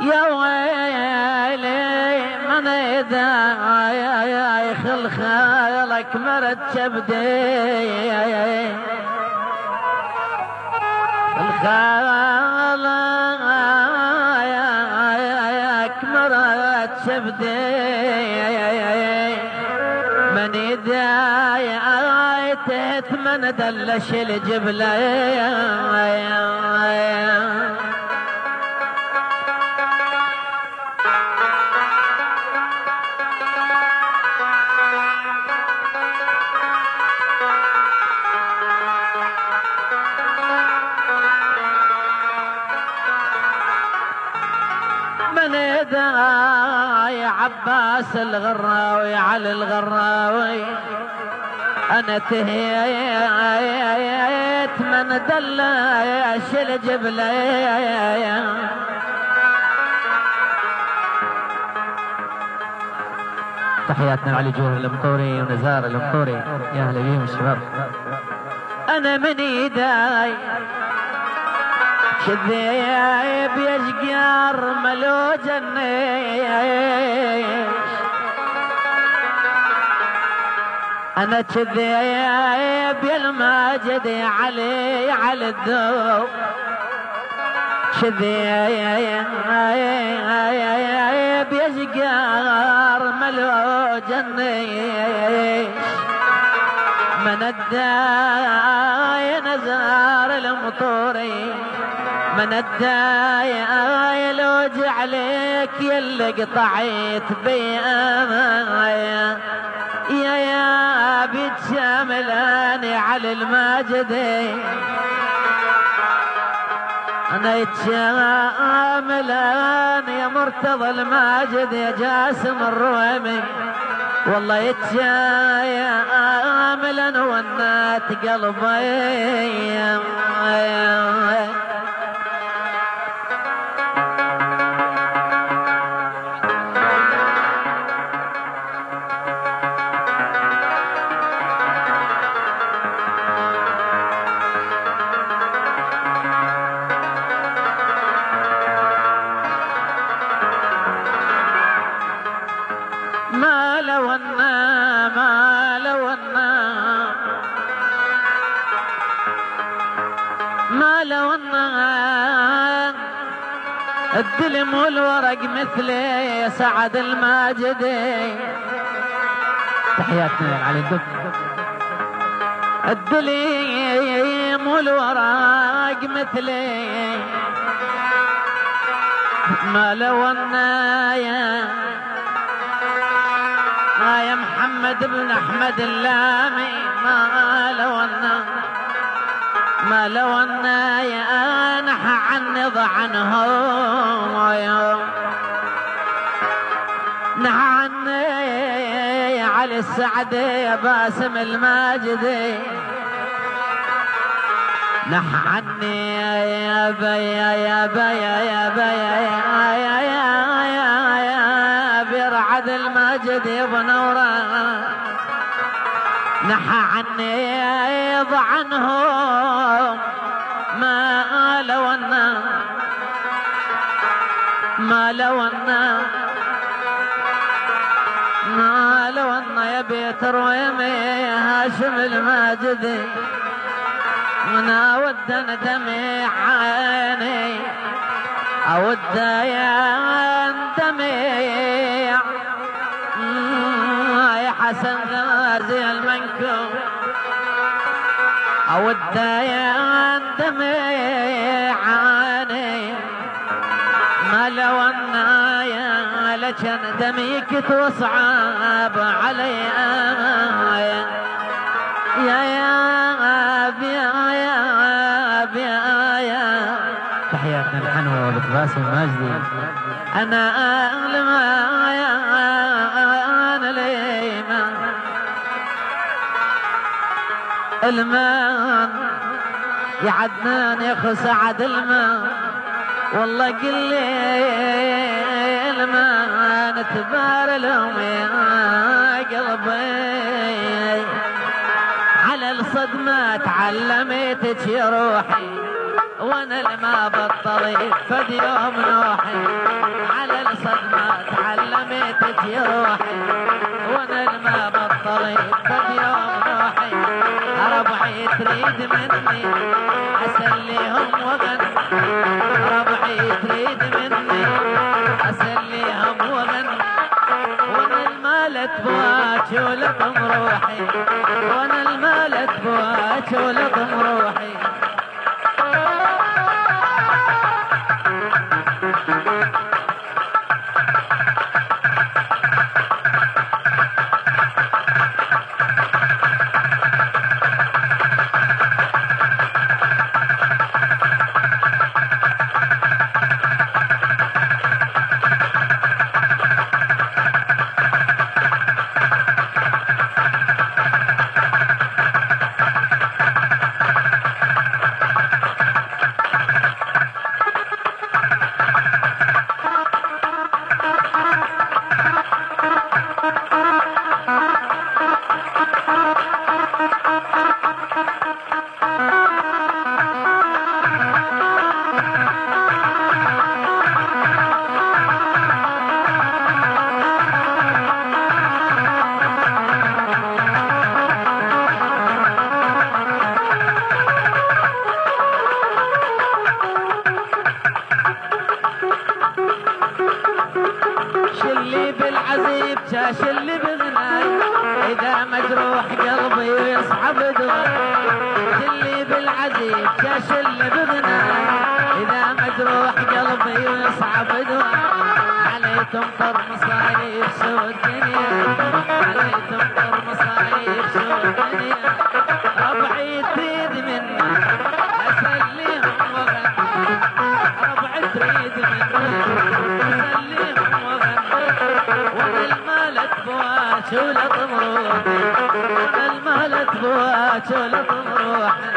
يا ويلي من إذا خل خالك مرت كبدي الخالك مرت كبدي من إذا تتمن دلش الجبلة من يا عباس الغراوي علي الغراوي انا تهيت من دلش الجبلة تحياتنا لعلي جوهر المطوري ونزار المطوري، يا اهلا بيهم الشباب. انا من ايداي كذيب يشقر ملو جنيش انا كذيب يا الماجد علي على الذوق كذيب يشقر ملو جنيش من الداي نزار المطوري من الداي لوج عليك يلي قطعيت بيامايا يا بيت شاملاني على الماجدي انا يتشاملان يا مرتضى الماجد يا جاسم الرومي والله يتشاملان ونات قلبي ما لو أن الدلم والورق مثلي سعد الماجدي. تحياتنا على الدب. الدلم والورق مثلي ما لو أن يا محمد بن أحمد اللامي ما لو أن يا نحى عنض عنهم نحى عني علي السعدي يا باسم الماجدي نحى عني يا بيا يا بيا يا بيا يا برعد الماجد يا بنورة نحى عني يض عنهم ما لو أن يا بيت رويمي هاشم الماجدي وانا ود ندمي عيني اود يندمي يا حسن غازي المنكو اود يندمي عيني ما لو ان يا لكن دميك توصعب علي يا تحياتنا الحنوة وبنت باسم الماجدي. انا المان يا عدنان يا اخو سعد المان والله قل لي المان تبار لهم يا قلبي على الصدمة تعلمتك يا روحي وانا لما بالطريق فد يوم نوحي تجي روحي وانا الما بطلت فد يوم نوحي ربعي تريد مني اسليهم وغني ربعي تريد مني اسليهم وغني وانا المالت بواك ولطم روحي وانا المالت بواك ولطم روحي شلي بالعزيب شلي بغناي اذا مجروح قلبي ويصعب دواي شلي بالعزيب شلي بغناي اذا مجروح قلبي ويصعب دواي علي تمطر مصايب سوى الدنيا علي تمطر مصايب سوى الدنيا ربعي تريد مني اسليهم وغني ربعي تريد مني اسليهم وانا المالت بواك ولطم روحي وانا المالت بواك ولطم روحي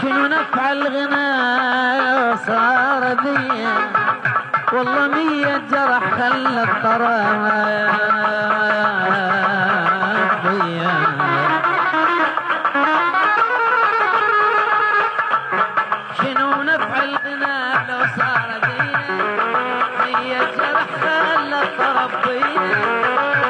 شنو نفع الغنى صار ذيا والله 100 جرح خلى الطراب ضيا شنو نفع الغنى لو صار ذيا 100 جرح خلى الطراب ضيا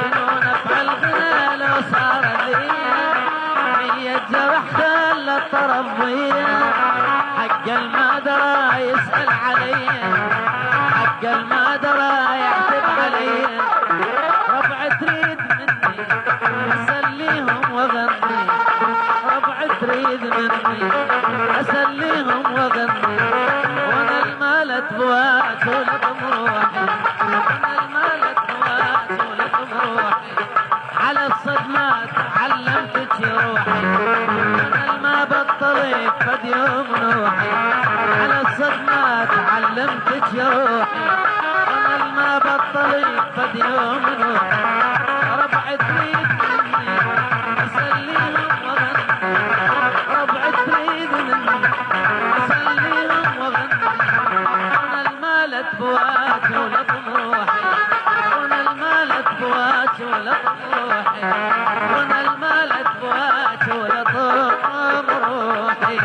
شنو نفع الغنى لو صار ذيا 100 جرح خلى الطراب ضيا حق ما درى يسأل علي حق ما درى يعتب علي ربع تريد مني اسليهم واغني ربع تريد مني اسليهم واغني وانا المالت بواك ولطم روحي وانا المالت بواك ولطم روحي على الصدمات علمتك روحي وانا الما بطلت فد يوم نوحي على الصدمات علمتك يا روحي وانا الما بطلت فد يوم نوحي ربع تريد مني اسليهم واغني ربع تريد مني اسليهم واغني وانا المالت بواك ولطموحي وانا المال بواك ولطموحي وانا المال بواك ولطم روحي